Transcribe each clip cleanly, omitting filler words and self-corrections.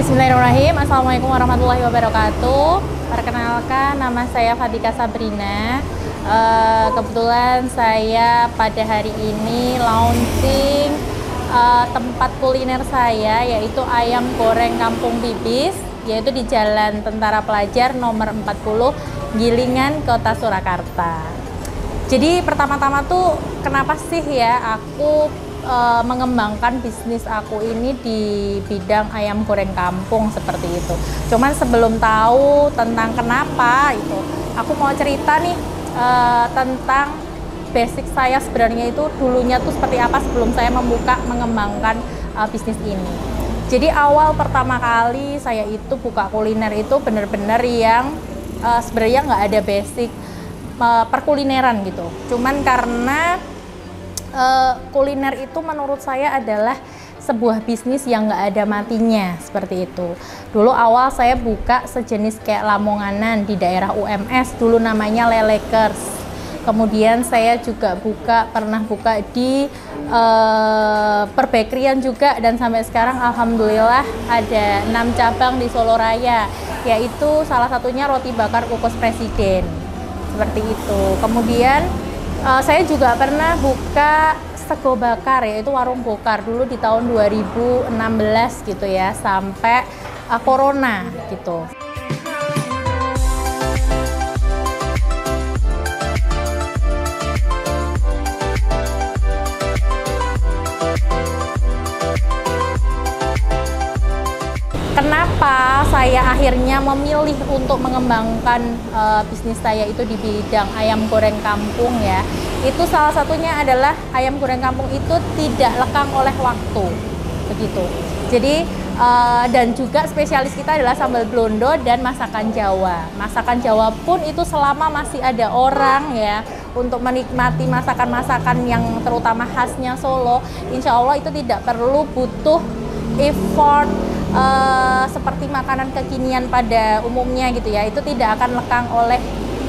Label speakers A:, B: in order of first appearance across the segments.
A: Bismillahirrahmanirrahim. Assalamualaikum warahmatullahi wabarakatuh. Perkenalkan, nama saya Fatika Sabrina. Kebetulan saya pada hari ini launching tempat kuliner saya, yaitu ayam goreng kampung Bibis, yaitu di Jalan Tentara Pelajar nomor 40, Gilingan, Kota Surakarta. Jadi pertama-tama tuh kenapa sih ya aku mengembangkan bisnis aku ini di bidang ayam goreng kampung seperti itu. Cuman sebelum tahu tentang kenapa itu, aku mau cerita nih tentang basic saya sebenarnya itu dulunya tuh seperti apa sebelum saya mengembangkan bisnis ini. Jadi awal pertama kali saya itu buka kuliner itu bener-bener yang sebenarnya nggak ada basic perkulineran gitu. Cuman karena kuliner itu menurut saya adalah sebuah bisnis yang nggak ada matinya seperti itu. Dulu awal saya buka sejenis kayak lamonganan di daerah UMS, dulu namanya Lelekers. Kemudian saya juga pernah buka di perbekerian juga, dan sampai sekarang alhamdulillah ada 6 cabang di Solo Raya, yaitu salah satunya roti bakar kukus presiden seperti itu. Kemudian saya juga pernah buka sego bakar, yaitu warung bokar dulu di tahun 2016 gitu ya, sampai corona gitu. Kenapa saya akhirnya memilih untuk mengembangkan bisnis saya itu di bidang ayam goreng kampung ya? Itu salah satunya adalah ayam goreng kampung itu tidak lekang oleh waktu, begitu. Jadi dan juga spesialis kita adalah sambal blondo dan masakan Jawa. Masakan Jawa pun itu selama masih ada orang ya untuk menikmati masakan-masakan yang terutama khasnya Solo, insya Allah itu tidak perlu butuh effort seperti makanan kekinian pada umumnya gitu ya, itu tidak akan lekang oleh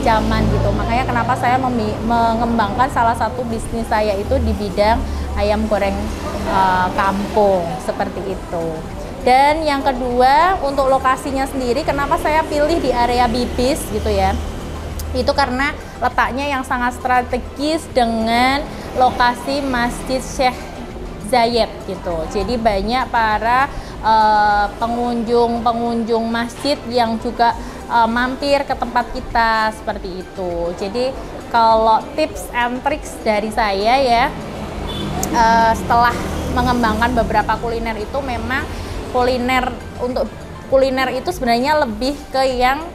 A: zaman gitu. Makanya kenapa saya mengembangkan salah satu bisnis saya itu di bidang ayam goreng kampung seperti itu. Dan yang kedua, untuk lokasinya sendiri, kenapa saya pilih di area Bibis gitu ya, itu karena letaknya yang sangat strategis dengan lokasi Masjid Syekh Zayed gitu. Jadi banyak para pengunjung masjid yang juga mampir ke tempat kita seperti itu. Jadi kalau tips and tricks dari saya ya, setelah mengembangkan beberapa kuliner itu, memang untuk kuliner itu sebenarnya lebih ke yang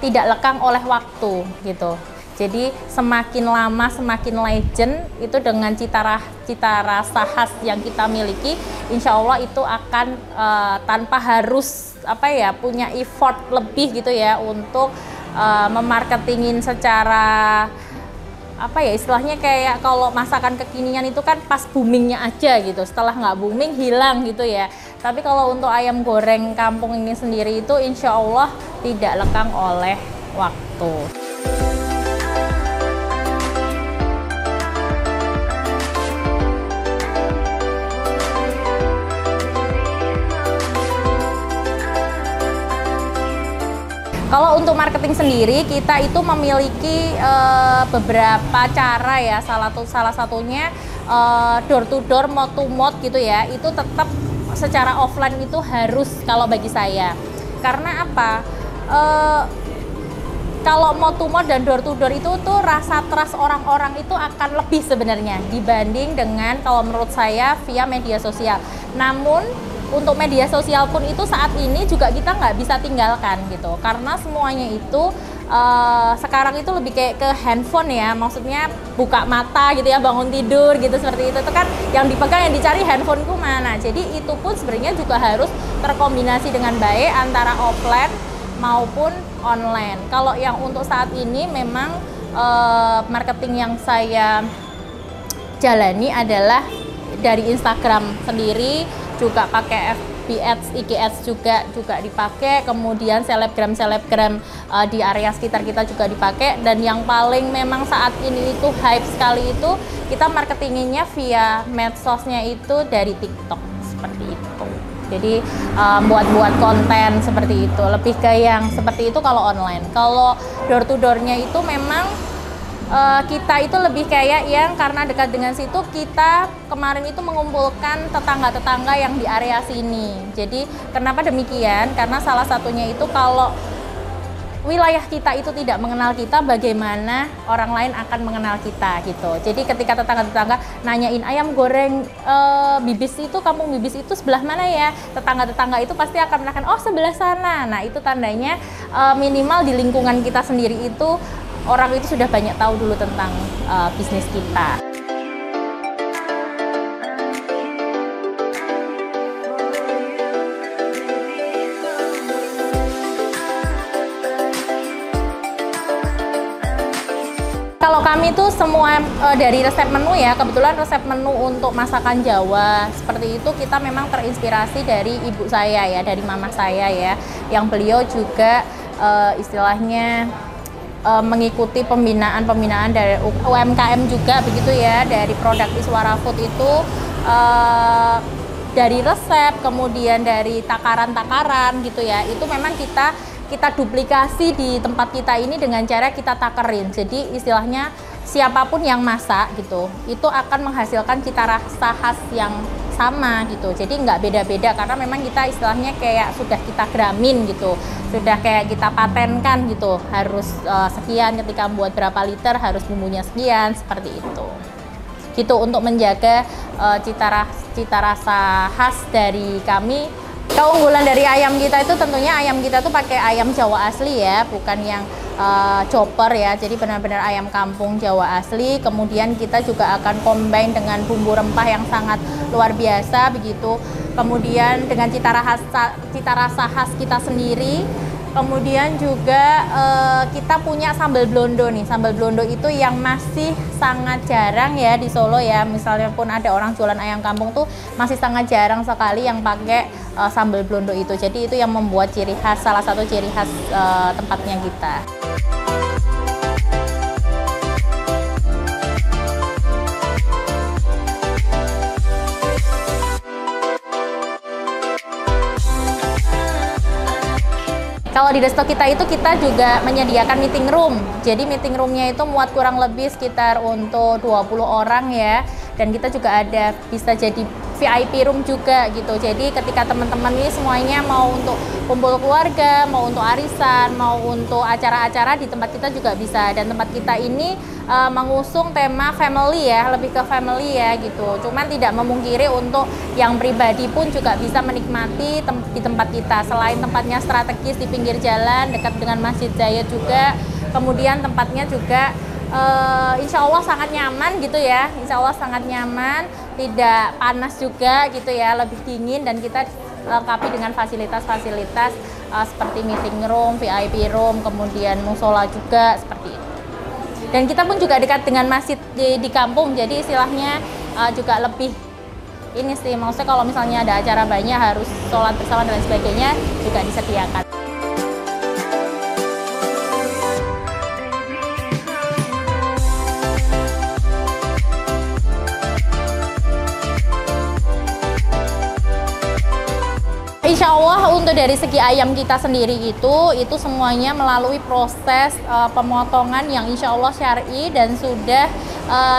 A: tidak lekang oleh waktu gitu. Jadi semakin lama semakin legend itu, dengan cita rasa khas yang kita miliki, insya Allah itu akan tanpa harus punya effort lebih gitu ya untuk memarketingin secara istilahnya kayak kalau masakan kekinian itu kan pas boomingnya aja gitu, setelah nggak booming hilang gitu ya. Tapi kalau untuk ayam goreng kampung ini sendiri itu insya Allah tidak lekang oleh waktu. Kalau untuk marketing sendiri, kita itu memiliki beberapa cara ya. Salah satunya door to door, mouth to mouth gitu ya. Itu tetap secara offline itu harus kalau bagi saya. Karena apa? Kalau mouth to mouth dan door to door itu tuh rasa trust orang-orang itu akan lebih sebenarnya dibanding dengan kalau menurut saya via media sosial. Namun untuk media sosial pun itu saat ini juga kita nggak bisa tinggalkan gitu, karena semuanya itu sekarang itu lebih kayak ke handphone ya, maksudnya buka mata gitu ya, bangun tidur gitu seperti itu kan yang dipegang, yang dicari handphoneku mana. Jadi itu pun sebenarnya juga harus terkombinasi dengan baik antara offline maupun online. Kalau yang untuk saat ini memang marketing yang saya jalani adalah dari Instagram sendiri, juga pakai FB Ads, IG Ads juga dipakai, kemudian selebgram di area sekitar kita juga dipakai, dan yang paling memang saat ini itu hype sekali itu kita marketinginnya via medsosnya itu dari TikTok seperti itu. Jadi buat konten seperti itu, lebih ke yang seperti itu kalau online. Kalau door to door-nya itu memang kita itu lebih kayak yang karena dekat dengan situ, kita kemarin itu mengumpulkan tetangga-tetangga yang di area sini. Jadi kenapa demikian? Karena salah satunya itu kalau wilayah kita itu tidak mengenal kita, bagaimana orang lain akan mengenal kita gitu. Jadi ketika tetangga-tetangga nanyain ayam goreng Bibis itu, kampung Bibis itu sebelah mana ya? Tetangga-tetangga itu pasti akan mengatakan, oh sebelah sana. Nah itu tandanya minimal di lingkungan kita sendiri itu orang itu sudah banyak tahu dulu tentang bisnis kita. Kalau kami tuh semua dari resep menu ya, kebetulan resep menu untuk masakan Jawa seperti itu kita memang terinspirasi dari ibu saya ya, dari mama saya ya, yang beliau juga istilahnya mengikuti pembinaan dari UMKM juga begitu ya, dari produk Iswara Food itu dari resep, kemudian dari takaran-takaran gitu ya, itu memang kita duplikasi di tempat kita ini dengan cara kita takerin. Jadi istilahnya siapapun yang masak gitu, itu akan menghasilkan cita rasa khas yang sama gitu. Jadi nggak beda-beda karena memang kita istilahnya kayak sudah kita gramin gitu, sudah kayak kita patenkan gitu. Harus sekian, ketika buat berapa liter harus bumbunya sekian, seperti itu. Gitu untuk menjaga cita rasa khas dari kami. Keunggulan dari ayam kita itu tentunya ayam kita tuh pakai ayam Jawa asli ya, bukan yang chopper ya. Jadi benar-benar ayam kampung Jawa asli. Kemudian kita juga akan combine dengan bumbu rempah yang sangat luar biasa begitu. Kemudian dengan cita rasa khas kita sendiri. Kemudian juga kita punya sambal blondo nih. Sambal blondo itu yang masih sangat jarang ya di Solo ya. Misalnya pun ada orang jualan ayam kampung tuh masih sangat jarang sekali yang pakai sambal blondo itu. Jadi itu yang membuat ciri khas, salah satu ciri khas tempatnya kita. Kalau di resto kita itu kita juga menyediakan meeting room. Jadi meeting roomnya itu muat kurang lebih sekitar untuk 20 orang ya. Dan kita juga ada bisa jadi VIP room juga gitu. Jadi ketika teman-teman ini semuanya mau untuk kumpul keluarga, mau untuk arisan, mau untuk acara-acara, di tempat kita juga bisa. Dan tempat kita ini mengusung tema family ya, lebih ke family ya gitu. Cuman tidak memungkiri untuk yang pribadi pun juga bisa menikmati di tempat kita. Selain tempatnya strategis di pinggir jalan, dekat dengan Masjid Jaya juga. Kemudian tempatnya juga insya Allah sangat nyaman gitu ya, insya Allah sangat nyaman, tidak panas juga gitu ya, lebih dingin, dan kita lengkapi dengan fasilitas-fasilitas seperti meeting room, VIP room, kemudian musola juga seperti itu. Dan kita pun juga dekat dengan masjid di kampung, jadi istilahnya juga lebih ini sih, maksudnya kalau misalnya ada acara banyak harus sholat bersama dan sebagainya juga disediakan. Insya Allah untuk dari segi ayam kita sendiri itu semuanya melalui proses pemotongan yang insya Allah syar'i dan sudah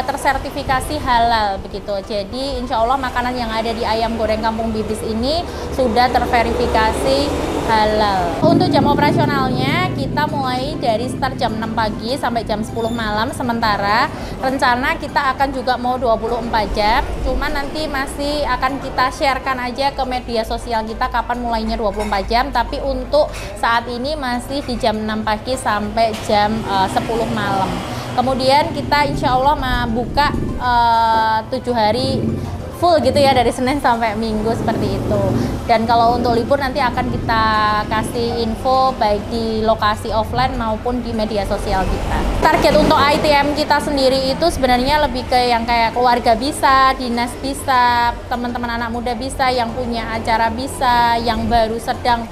A: tersertifikasi halal begitu. Jadi insya Allah makanan yang ada di ayam goreng kampung Bibis ini sudah terverifikasi halal. Untuk jam operasionalnya kita mulai dari start jam 6 pagi sampai jam 10 malam. Sementara rencana kita akan juga mau 24 jam, cuman nanti masih akan kita sharekan aja ke media sosial kita kapan mulainya 24 jam, tapi untuk saat ini masih di jam 6 pagi sampai jam 10 malam. Kemudian kita insya Allah membuka 7 hari full gitu ya, dari Senin sampai Minggu seperti itu. Dan kalau untuk libur nanti akan kita kasih info baik di lokasi offline maupun di media sosial kita. Target untuk ITM kita sendiri itu sebenarnya lebih ke yang kayak keluarga bisa, dinas bisa, teman-teman anak muda bisa, yang punya acara bisa, yang baru sedang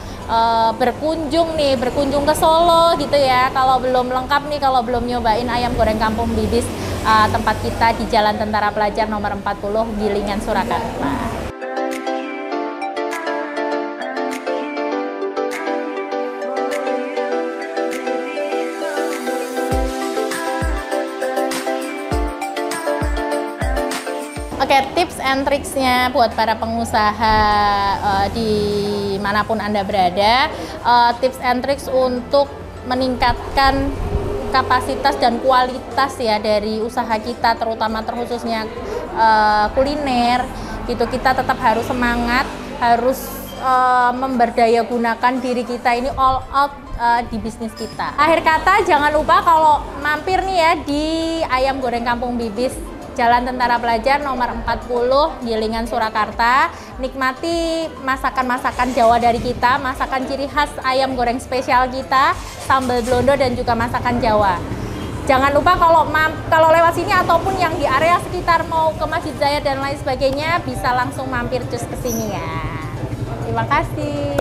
A: berkunjung ke Solo gitu ya. Kalau belum lengkap nih, kalau belum nyobain ayam goreng kampung Bibis, tempat kita di Jalan Tentara Pelajar nomor 40 Gilingan, Surakarta. Oke, tips and tricksnya buat para pengusaha di manapun Anda berada, tips and tricks untuk meningkatkan kapasitas dan kualitas ya dari usaha kita, terutama terkhususnya kuliner gitu. Kita tetap harus semangat, harus memberdaya gunakan diri kita ini all out di bisnis kita. Akhir kata, jangan lupa kalau mampir nih ya di Ayam Goreng Kampung Bibis, Jalan Tentara Pelajar nomor 40, Gilingan, Surakarta. Nikmati masakan-masakan Jawa dari kita, masakan ciri khas ayam goreng spesial kita, sambal blondo dan juga masakan Jawa. Jangan lupa kalau lewat sini ataupun yang di area sekitar mau ke Masjid Zayed dan lain sebagainya, bisa langsung mampir cus ke sini ya. Terima kasih.